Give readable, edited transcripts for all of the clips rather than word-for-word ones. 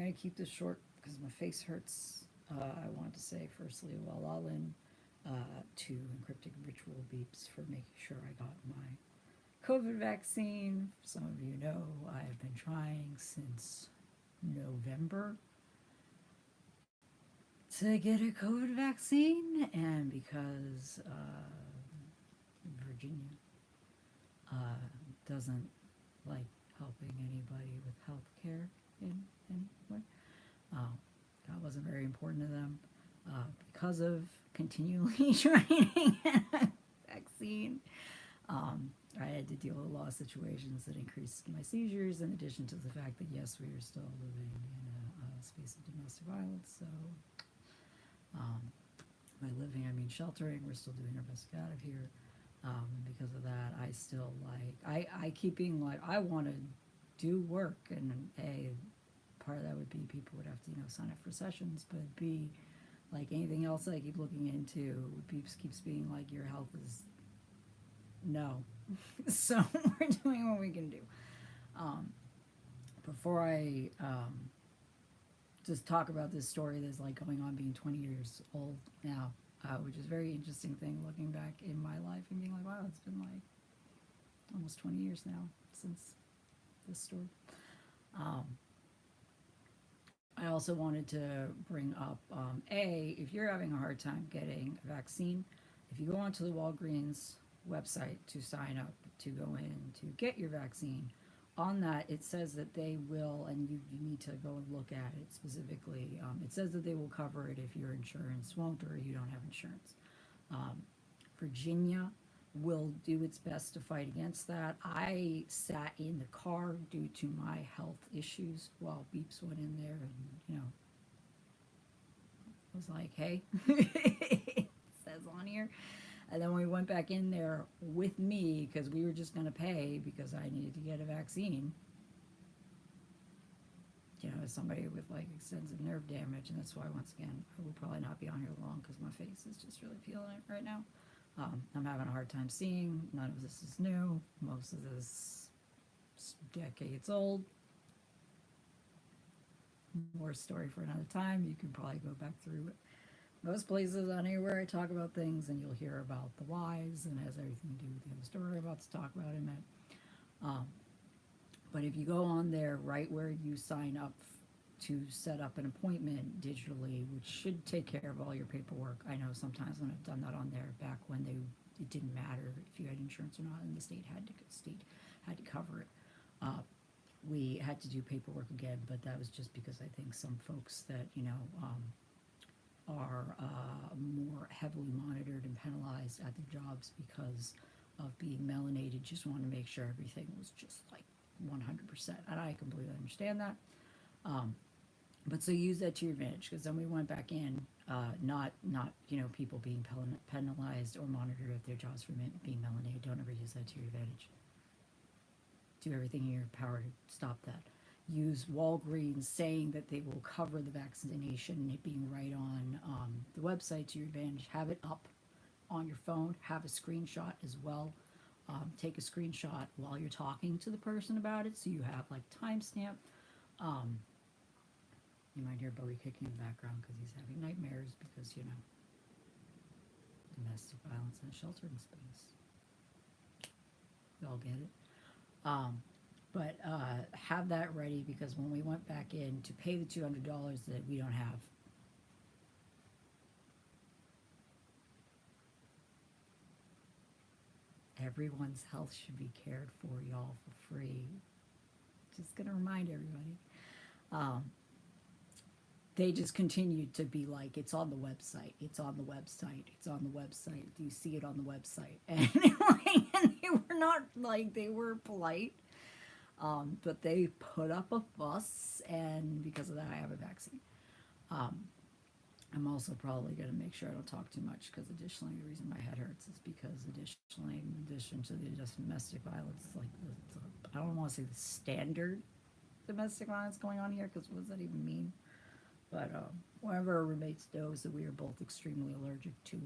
trying to keep this short because my face hurts. I want to say firstly, Walalin, to encrypted ritual beeps for making sure I got my COVID vaccine. Some of you know I have been trying since November to get a COVID vaccine, and because Virginia doesn't like helping anybody with health care in any way, that wasn't very important to them. Because of continually trying a vaccine, I had to deal with a lot of situations that increased my seizures, in addition to the fact that, yes, we are still living in a space of domestic violence. So, by living, I mean sheltering. We're still doing our best to get out of here. Because of that, I still I keep being like, I want to do work, and A, part of that would be people would have to, sign up for sessions, but B, like anything else I keep looking into, keeps being like, your health is no. So we're doing what we can do. Before I just talk about this story that's like going on being 20 years old now, which is a very interesting thing looking back in my life and being like, wow, it's been like almost 20 years now since this story. I also wanted to bring up, if you're having a hard time getting a vaccine, if you go onto the Walgreens website to sign up to go in to get your vaccine, on that it says that they will, and you need to go and look at it specifically, it says that they will cover it if your insurance won't or you don't have insurance. Virginia will do its best to fight against that. I sat in the car due to my health issues while Beeps went in there and, was like, hey, it says on here. And then we went back in there with me because we were just going to pay because I needed to get a vaccine. As somebody with like extensive nerve damage, and that's why, once again, I will probably not be on here long because my face is just really feeling it right now. I'm having a hard time seeing. None of this is new. Most of this is decades old. More story for another time. You can probably go back through it. Most places on here where I talk about things, and you'll hear about the whys, and it has everything to do with the other story I'm about to talk about in a minute. But if you go on there right where you sign up to set up an appointment digitally, which should take care of all your paperwork. I know sometimes when I've done that on there back when it didn't matter if you had insurance or not, and the state had to cover it. We had to do paperwork again, but that was just because I think some folks that are more heavily monitored and penalized at their jobs because of being melanated just want to make sure everything was just like 100%, and I completely understand that. But so use that to your advantage, because then we went back in, not people being penalized or monitored at their jobs for being melanated. Don't ever use that to your advantage. Do everything in your power to stop that. Use Walgreens saying that they will cover the vaccination, it being right on the website to your advantage. Have it up on your phone. Have a screenshot as well. Take a screenshot while you're talking to the person about it, so you have like timestamp. You might hear Bowie kicking in the background because he's having nightmares because, domestic violence in a sheltering space. We all get it. But have that ready, because when we went back in to pay the $200 that we don't have, everyone's health should be cared for, y'all, for free. Just gonna remind everybody. They just continued to be like, it's on the website, it's on the website, it's on the website. Do you see it on the website? And they were not like, they were polite, but they put up a fuss, and because of that, I have a vaccine. I'm also probably going to make sure I don't talk too much, because additionally, the reason my head hurts is because in addition to the domestic violence, like I don't want to say the standard domestic violence going on here, because what does that even mean? But one of our roommates knows that we are both extremely allergic to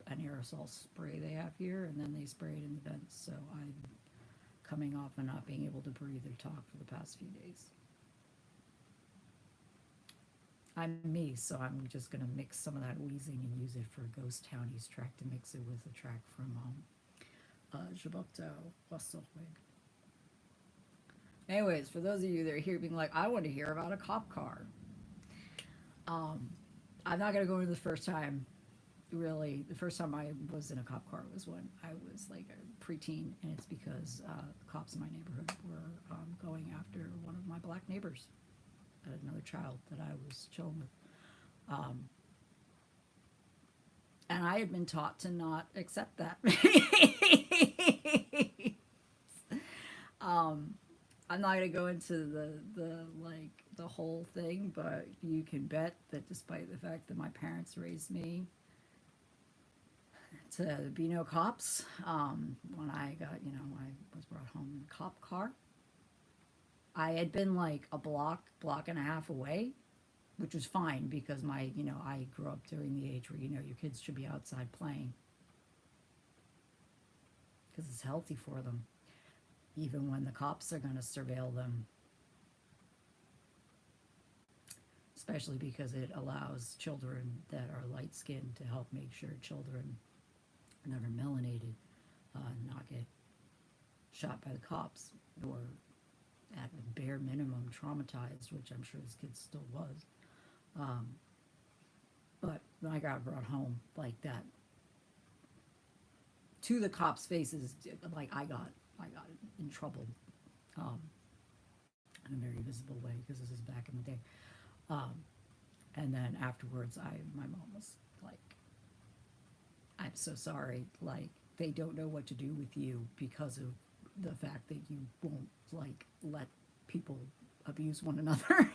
an aerosol spray they have here, and then they spray it in the vents, so I'm coming off and not being able to breathe or talk for the past few days. I'm me, so I'm just gonna mix some of that wheezing and use it for Ghost Townie's track to mix it with a track from Jabokto Wasselwig. Anyways, for those of you that are here being like, I want to hear about a cop car. I'm not gonna go into the first time. Really, the first time I was in a cop car was when I was like a preteen, and it's because the cops in my neighborhood were going after one of my black neighbors, another child that I was chilling with. And I had been taught to not accept that. I'm not gonna go into the whole thing, but you can bet that despite the fact that my parents raised me to be no cops, when I got, I was brought home in a cop car. I had been like a block and a half away, which was fine because I grew up during the age where, your kids should be outside playing because it's healthy for them, even when the cops are going to surveil them. Especially because it allows children that are light-skinned to help make sure children that are melanated not get shot by the cops or at a bare minimum traumatized, which I'm sure this kid still was. But when I got brought home like that, to the cops' faces, like I got in trouble in a very visible way because this is back in the day. And then afterwards, my mom was like, I'm so sorry. Like, they don't know what to do with you because of the fact that you won't, let people abuse one another,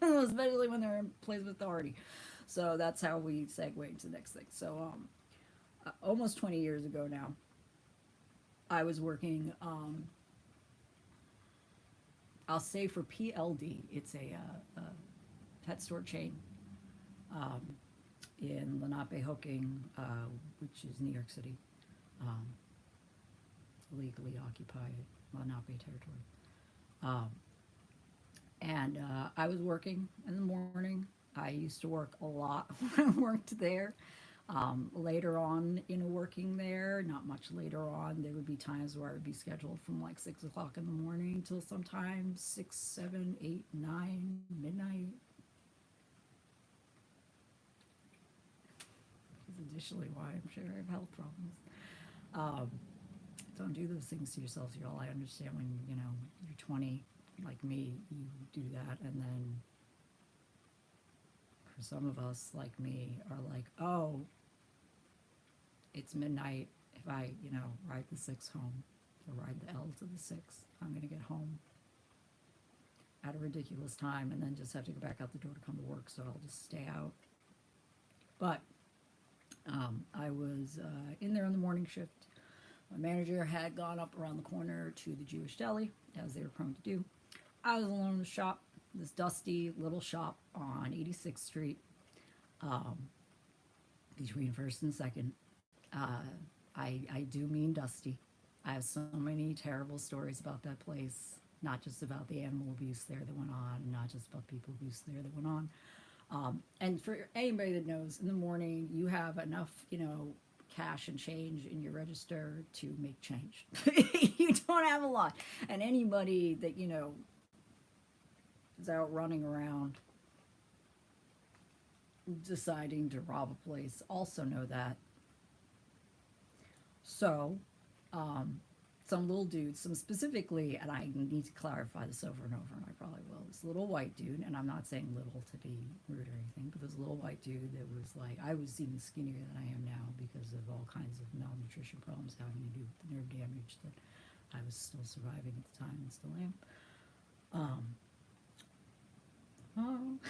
especially when they're in place of authority. So that's how we segue into the next thing. So, almost 20 years ago now, I was working, I'll say for PLD. It's a pet store chain in Lenape-Hoking, which is New York City, legally occupied Lenape territory. And I was working in the morning. I used to work a lot when I worked there. Later on in working there, not much later on, there would be times where I would be scheduled from like 6 o'clock in the morning till sometimes 6, 7, 8, 9, midnight. Additionally, why I'm sure I have health problems. Don't do those things to yourselves, y'all. I understand when you're 20, like me, you do that, and then for some of us, like me, are like, oh, it's midnight. If I, ride the 6 home, or ride the L to the 6, I'm gonna get home at a ridiculous time, and then just have to go back out the door to come to work. So I'll just stay out. But I was in there on the morning shift. My manager had gone up around the corner to the Jewish deli, as they were prone to do. I was alone in the shop, this dusty little shop on 86th Street, between 1st and 2nd. I do mean dusty. I have so many terrible stories about that place, not just about the animal abuse there that went on, not just about people abuse there that went on. And for anybody that knows, in the morning, you have enough, cash and change in your register to make change. You don't have a lot. And anybody that, is out running around deciding to rob a place also know that. So, some little dude, some specifically, and I need to clarify this over and over, and I probably will, this little white dude, and I'm not saying little to be rude or anything, but this little white dude that was like, I was even skinnier than I am now because of all kinds of malnutrition problems having to do with the nerve damage that I was still surviving at the time and still am.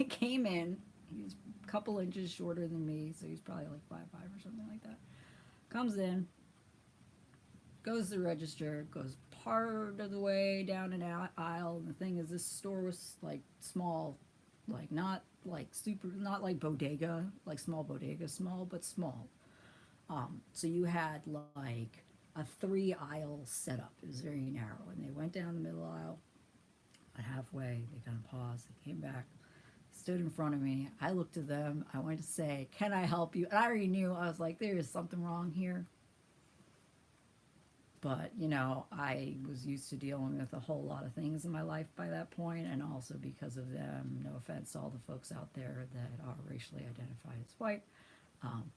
Came in, he was a couple inches shorter than me, so he's probably like 5'5" or something like that. Comes in, goes to the register, goes part of the way down an aisle, and the thing is, this store was like small, like not like super, not like bodega, like small bodega, small, but small. So you had like a 3-aisle setup. It was very narrow, and they went down the middle aisle, and halfway they kind of paused, they came back, stood in front of me. I looked at them. I went to say, "Can I help you?" And I already knew. I was like, there is something wrong here. But, you know, I was used to dealing with a whole lot of things in my life by that point, and also because of them, no offense to all the folks out there that are racially identified as white. Um,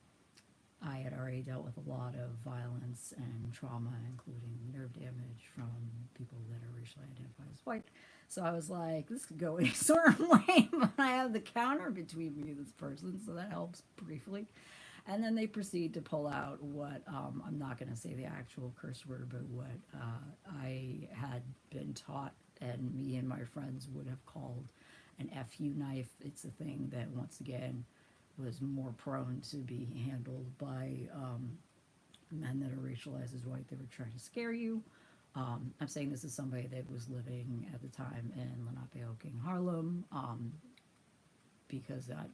I had already dealt with a lot of violence and trauma, including nerve damage from people that are racially identified as white. So I was like, this could go any sort of way, but I have the counter between me and this person, so that helps briefly. And then they proceed to pull out what, I'm not going to say the actual curse word, but what I had been taught and me and my friends would have called an FU knife. It's a thing that, once again, was more prone to be handled by men that are racialized as white. They were trying to scare you. I'm saying this is somebody that was living at the time in Lenape, Harlem, because that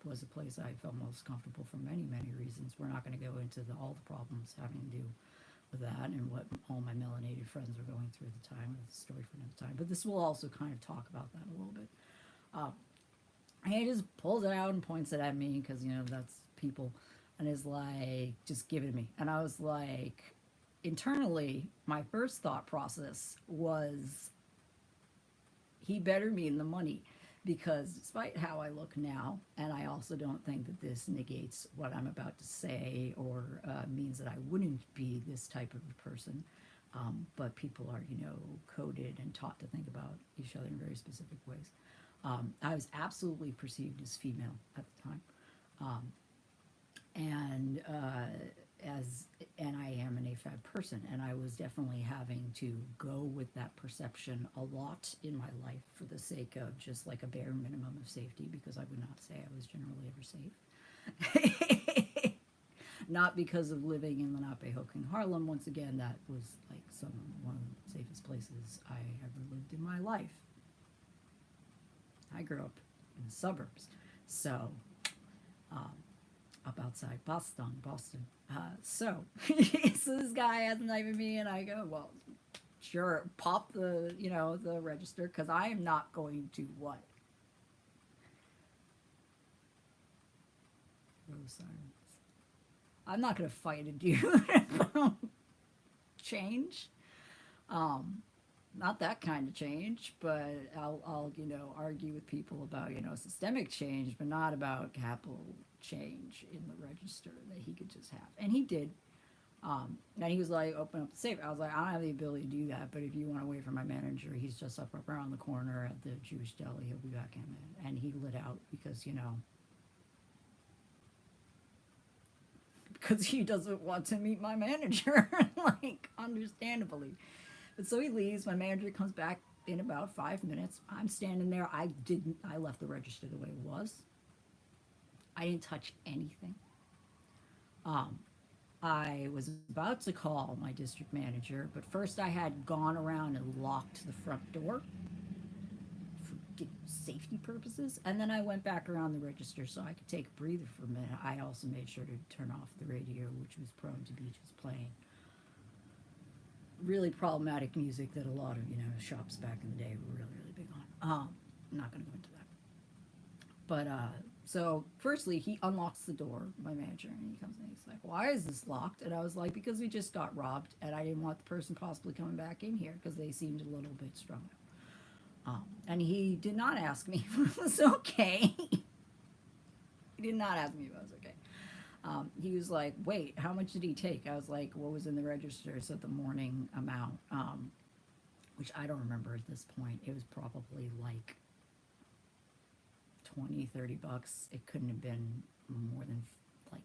was a place I felt most comfortable for many, many reasons. We're not going to go into all the problems having to do with that and what all my melanated friends were going through at the time. It's a story for another time. But this will also kind of talk about that a little bit. And he just pulls it out and points it at me because, you know, that's people. And is like, just give it to me. And I was like, internally, my first thought process was, he better mean the money. Because despite how I look now, and I also don't think that this negates what I'm about to say or means that I wouldn't be this type of a person, but people are, you know, coded and taught to think about each other in very specific ways. I was absolutely perceived as female at the time, and I am an AFAB person, and I was definitely having to go with that perception a lot in my life for the sake of just like a bare minimum of safety, because I would not say I was generally ever safe. Not because of living in Lenape, Harlem. Once again, that was like one of the safest places I ever lived in my life. I grew up in the suburbs, so up outside Boston. So this guy has a knife at me, and I go, well, sure, pop the, you know, the register, because I am not going to what? Oh, silence. I'm not going to fight a dude about change. Not that kind of change, but I'll, you know, argue with people about, you know, systemic change, but not about capital change in the register that he could just have. And he did. And he was like, open up the safe. I was like, I don't have the ability to do that, but if you want to wait for my manager, he's just up around the corner at the Jewish deli. He'll be back in a minute. And he lit out because, you know, because he doesn't want to meet my manager, like, understandably. But so he leaves. My manager comes back in about 5 minutes. I'm standing there. I left the register the way it was. I didn't touch anything. I was about to call my district manager, but first I had gone around and locked the front door for safety purposes, and then I went back around the register so I could take a breather for a minute. I also made sure to turn off the radio, which was prone to be just playing really problematic music that a lot of, you know, shops back in the day were really, really big on. I'm not going to go into that. But, so firstly, he unlocks the door, my manager, and he comes in, he's like, why is this locked? And I was like, because we just got robbed, and I didn't want the person possibly coming back in here, because they seemed a little bit strung out. And he did not ask me if it was okay. He did not ask me if I was okay. He was like, wait, how much did he take? I was like, what was in the register? So the morning amount, which I don't remember at this point. It was probably like 20, 30 bucks. It couldn't have been more than, like,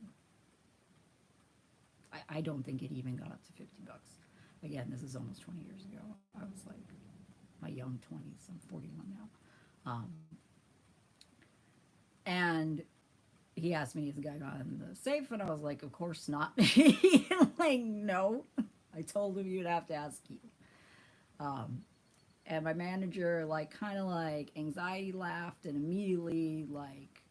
I don't think it even got up to 50 bucks. Again, this is almost 20 years ago. I was like my young 20s. I'm 41 now. And he asked me if the guy got in the safe, and I was like, of course not. Like, no. I told him you'd have to ask you. And my manager, like, kind of like anxiety laughed and immediately, like,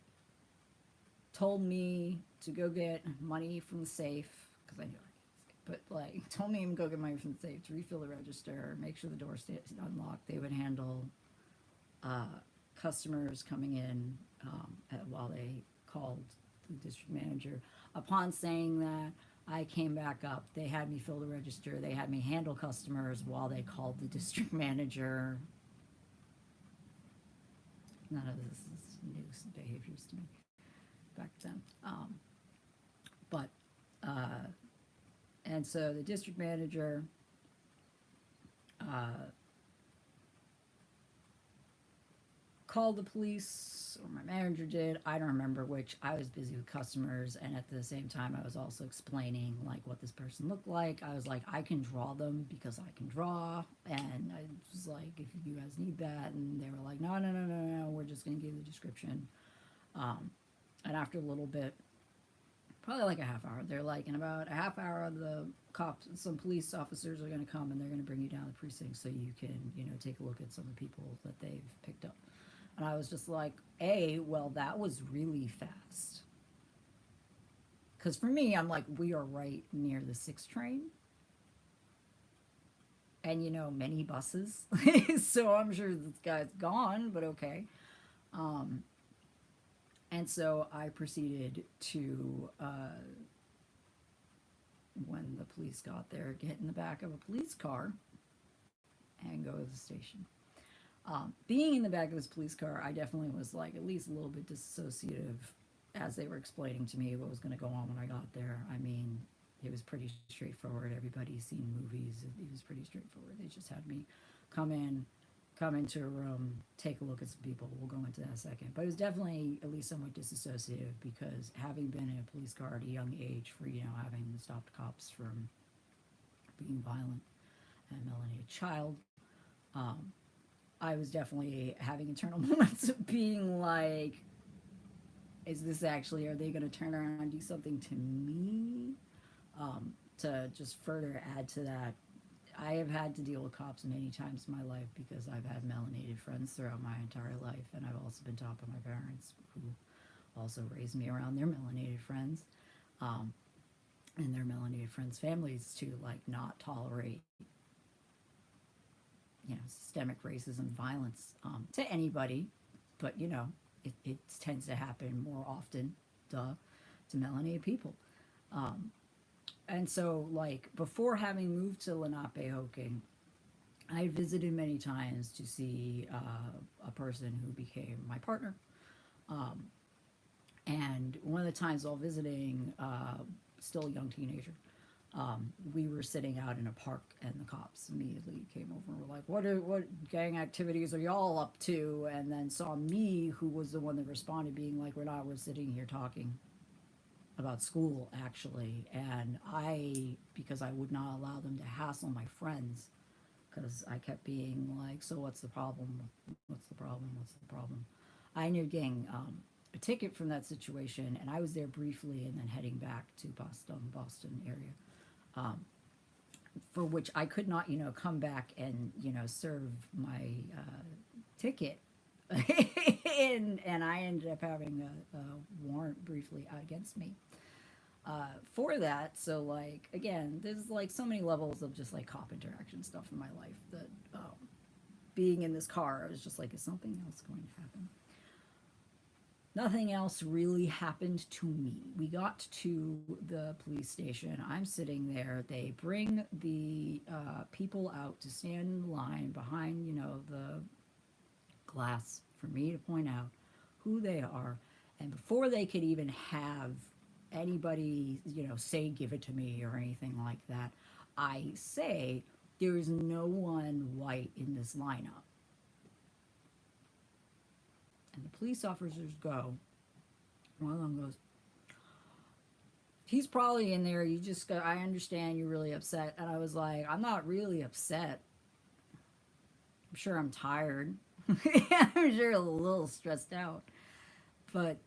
told me to go get money from the safe, because I knew I could, but, like, told me to go get money from the safe to refill the register, make sure the door stays unlocked. They would handle customers coming in while they called the district manager. Upon saying that, I came back up. They had me fill the register. They had me handle customers while they called the district manager. None of this is new behaviors to me back then. And so the district manager called the police, or my manager did. I don't remember which. I was busy with customers, and at the same time, I was also explaining like what this person looked like. I was like, I can draw them because I can draw, and I was like, if you guys need that, and they were like, no, no, no, no, no, we're just gonna give the description. And after a little bit, probably like a half hour, they're like, in about a half hour, the cops, some police officers are gonna come, and they're gonna bring you down to the precinct so you can, you know, take a look at some of the people that they've picked up. And I was just like, well, that was really fast. Because for me, I'm like, we are right near the 6 train. And, you know, many buses. So I'm sure this guy's gone, but okay. And so I proceeded to, when the police got there, get in the back of a police car and go to the station. Being in the back of this police car, I definitely was like at least a little bit dissociative as they were explaining to me what was going to go on when I got there. I mean, it was pretty straightforward. Everybody's seen movies. It was pretty straightforward. They just had me come into a room, take a look at some people. We'll go into that in a second. But it was definitely at least somewhat disassociative because having been in a police car at a young age for, you know, having stopped cops from being violent and a melanated child, I was definitely having internal moments of being like, is this actually, are they going to turn around and do something to me? To just further add to that, I have had to deal with cops many times in my life because I've had melanated friends throughout my entire life, and I've also been taught by my parents who also raised me around their melanated friends, and their melanated friends' families to like not tolerate, you know, systemic racism, violence to anybody, but you know, it tends to happen more often, to melanated people. And so, like, before having moved to Lenape-Hoking, I visited many times to see a person who became my partner. And one of the times while visiting, still a young teenager, we were sitting out in a park, and the cops immediately came over and were like, what gang activities are y'all up to? And then saw me, who was the one that responded, being like, we're sitting here talking about school, actually. And because I would not allow them to hassle my friends, because I kept being like, so what's the problem? What's the problem? What's the problem? I ended up getting a ticket from that situation, and I was there briefly and then heading back to Boston area. For which I could not, you know, come back and, you know, serve my ticket. and I ended up having a warrant briefly against me for that. So, like, again, there's like so many levels of just like cop interaction stuff in my life that being in this car, I was just like, is something else going to happen? Nothing else really happened to me. We got to the police station. I'm sitting there. They bring the people out to stand in line behind, you know, the glass for me to point out who they are. And before they could even have anybody, you know, say, give it to me or anything like that, I say, there is no one white in this lineup. And the police officers go, one of them goes, he's probably in there, you just go, I understand you're really upset. And I was like, I'm not really upset. I'm sure I'm tired. I'm sure a little stressed out. But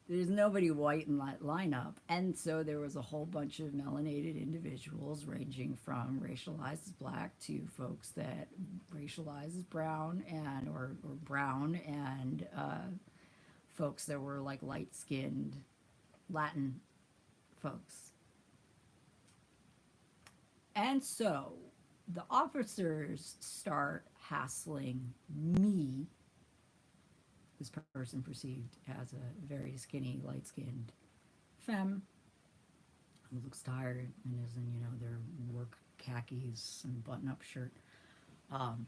there's nobody white in that lineup. And so there was a whole bunch of melanated individuals ranging from racialized as black to folks that racialized as brown and or brown, and folks that were like light-skinned Latin folks. And so the officers start hassling me this person perceived as a very skinny, light-skinned femme who looks tired and is in, you know, their work khakis and button-up shirt. Um,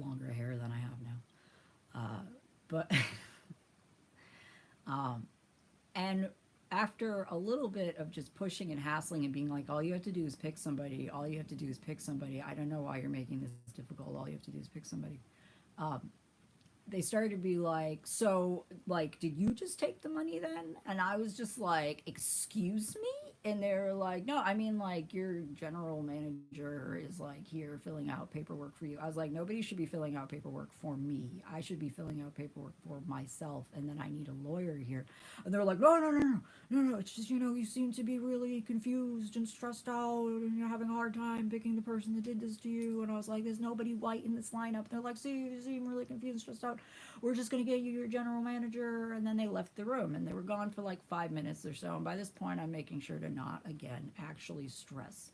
Longer hair than I have now. But, and after a little bit of just pushing and hassling and being like, all you have to do is pick somebody, all you have to do is pick somebody, I don't know why you're making this difficult, all you have to do is pick somebody. They started to be like, so, like, did you just take the money then? And I was just like, excuse me? And they were like, no, I mean, like, your general manager is, like, here filling out paperwork for you. I was like, nobody should be filling out paperwork for me. I should be filling out paperwork for myself, and then I need a lawyer here. And they were like, no, it's just, you know, you seem to be really confused and stressed out, and you're having a hard time picking the person that did this to you. And I was like, there's nobody white in this lineup. And they're like, see, you seem really confused and stressed out. We're just going to get you your general manager. And then they left the room, and they were gone for like 5 minutes or so. And by this point, I'm making sure to not, again, actually stress.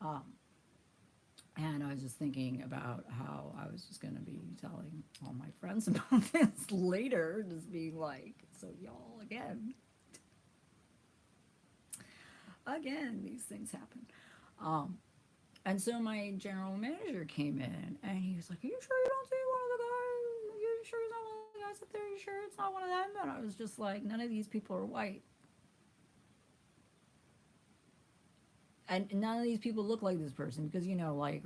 And I was just thinking about how I was just going to be telling all my friends about this later, just being like, so y'all, again, these things happen. And so my general manager came in, and he was like, are you sure you don't see one of the guys? Are you sure it's not one of the guys up there? Are you sure it's not one of them? And I was just like, none of these people are white. And none of these people look like this person because, you know, like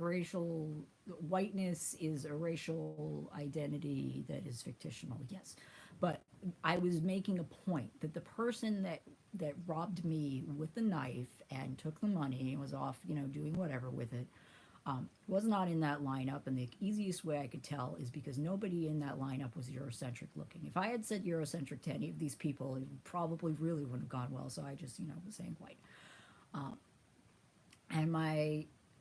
whiteness is a racial identity that is fictional, yes. But I was making a point that the person that robbed me with the knife and took the money and was off, you know, doing whatever with it, was not in that lineup. And the easiest way I could tell is because nobody in that lineup was Eurocentric looking. If I had said Eurocentric to any of these people, it probably really wouldn't have gone well. So I just, you know, was saying white.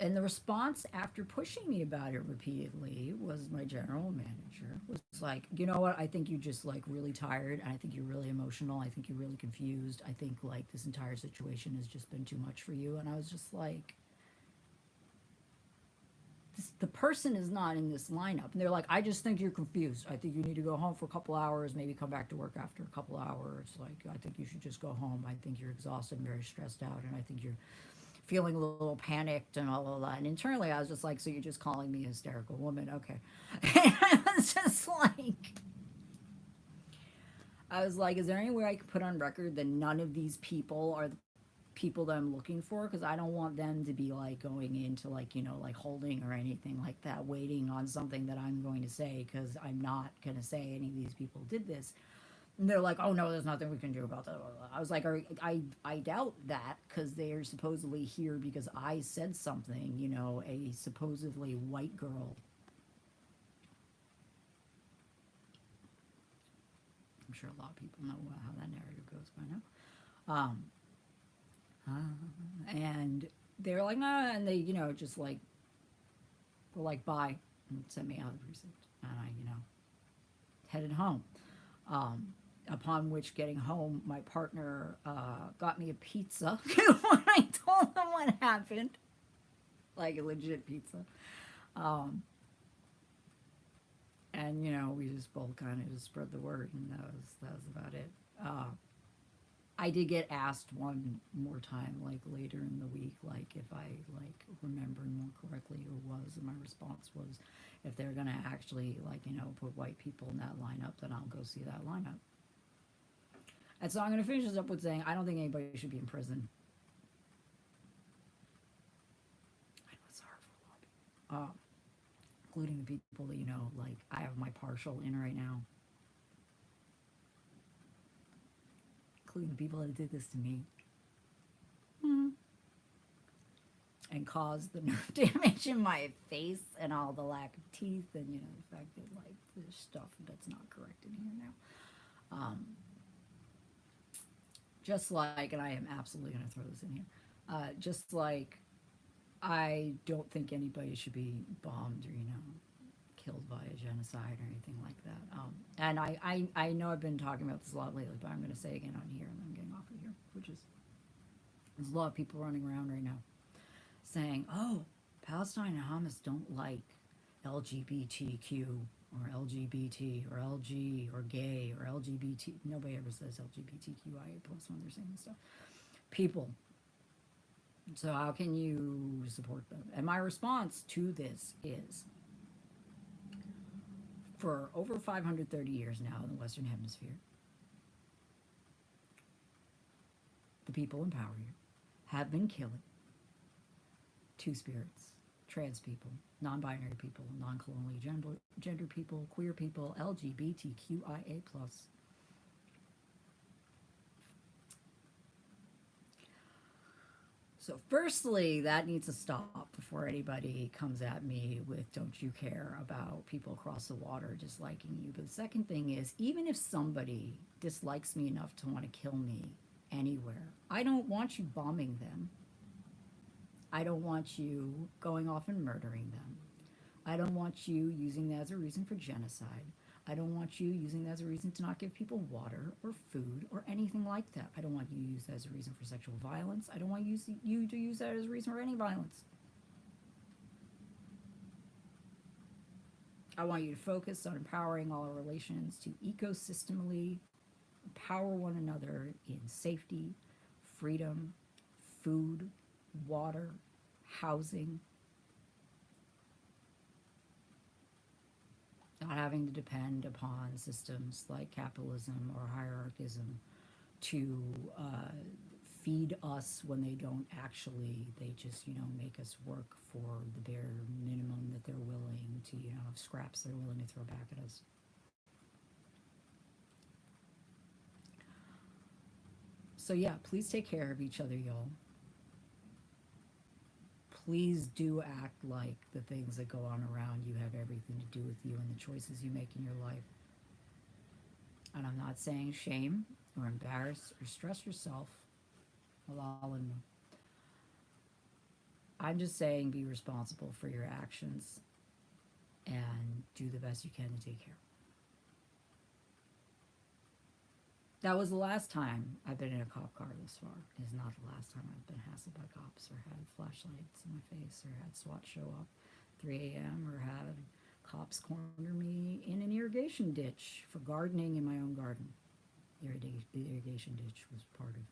And the response after pushing me about it repeatedly was my general manager was like, you know what, I think you're just like really tired, and I think you're really emotional, I think you're really confused, I think like this entire situation has just been too much for you. And I was just like, the person is not in this lineup. And they're like, I just think you're confused, I think you need to go home for a couple hours, maybe come back to work after a couple hours, like I think you should just go home, I think you're exhausted and very stressed out, and I think you're feeling a little panicked and all of that. And internally, I was just like, so you're just calling me a hysterical woman? Okay. And I was like, is there any way I could put on record that none of these people are the people that I'm looking for? Because I don't want them to be like going into like, you know, like holding or anything like that, waiting on something that I'm going to say, because I'm not going to say any of these people did this. And they're like, oh, no, there's nothing we can do about that. I was like, I doubt that, because they're supposedly here because I said something, you know, a supposedly white girl. I'm sure a lot of people know how that narrative goes by now. And they're like, nah, and they, you know, just like, were like, bye, and sent me out of the precinct. And I, you know, headed home. Upon which, getting home, my partner got me a pizza when I told them what happened, like a legit pizza. And, you know, we just both kind of just spread the word, and that was about it. I did get asked one more time, like later in the week, like if I like remembered more correctly or was, and my response was, if they're gonna actually like, you know, put white people in that lineup, then I'll go see that lineup. And so I'm going to finish this up with saying, I don't think anybody should be in prison. I know it's hard for a lot of people. Including the people that, you know, like, I have my partial in right now. Including the people that did this to me. And caused the nerve damage in my face and all the lack of teeth, and, you know, the fact that, like, there's stuff that's not correct in here now. Just like, and I am absolutely going to throw this in here, just like I don't think anybody should be bombed or, you know, killed by a genocide or anything like that. And I know I've been talking about this a lot lately, but I'm going to say again on here, and I'm getting off of here, which is, there's a lot of people running around right now saying, oh, Palestine and Hamas don't like LGBTQ or LGBT or LG or gay or LGBT. Nobody ever says LGBTQIA plus when they're saying this stuff. People. So how can you support them? And my response to this is, for over 530 years now in the Western Hemisphere, the people in power here have been killing two spirits, trans people, non-binary people, non-colonially gender people, queer people, LGBTQIA+. So firstly, that needs to stop before anybody comes at me with, don't you care about people across the water disliking you. But the second thing is, even if somebody dislikes me enough to want to kill me anywhere, I don't want you bombing them. I don't want you going off and murdering them. I don't want you using that as a reason for genocide. I don't want you using that as a reason to not give people water or food or anything like that. I don't want you to use that as a reason for sexual violence. I don't want you to use that as a reason for any violence. I want you to focus on empowering all our relations to ecosystemally empower one another in safety, freedom, food, water, housing, not having to depend upon systems like capitalism or hierarchism to feed us when they don't actually. They just, make us work for the bare minimum that they're willing to, scraps they're willing to throw back at us. So yeah, please take care of each other, y'all. Please do act like the things that go on around you have everything to do with you and the choices you make in your life. And I'm not saying shame or embarrass or stress yourself. I'm just saying be responsible for your actions and do the best you can to take care. That was the last time I've been in a cop car this far. It is not the last time I've been hassled by cops or had flashlights in my face or had SWAT show up 3 a.m. or had cops corner me in an irrigation ditch for gardening in my own garden. The irrigation ditch was part of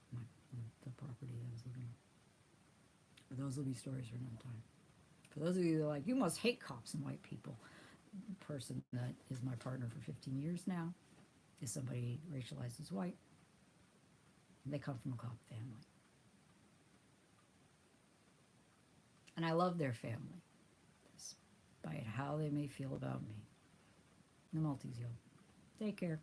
the property that I was living on. But those will be stories for another time. For those of you that are like, you must hate cops and white people, the person that is my partner for 15 years now is somebody racialized as white. And they come from a cop family. And I love their family, despite how they may feel about me. The Maltese, y'all. Take care.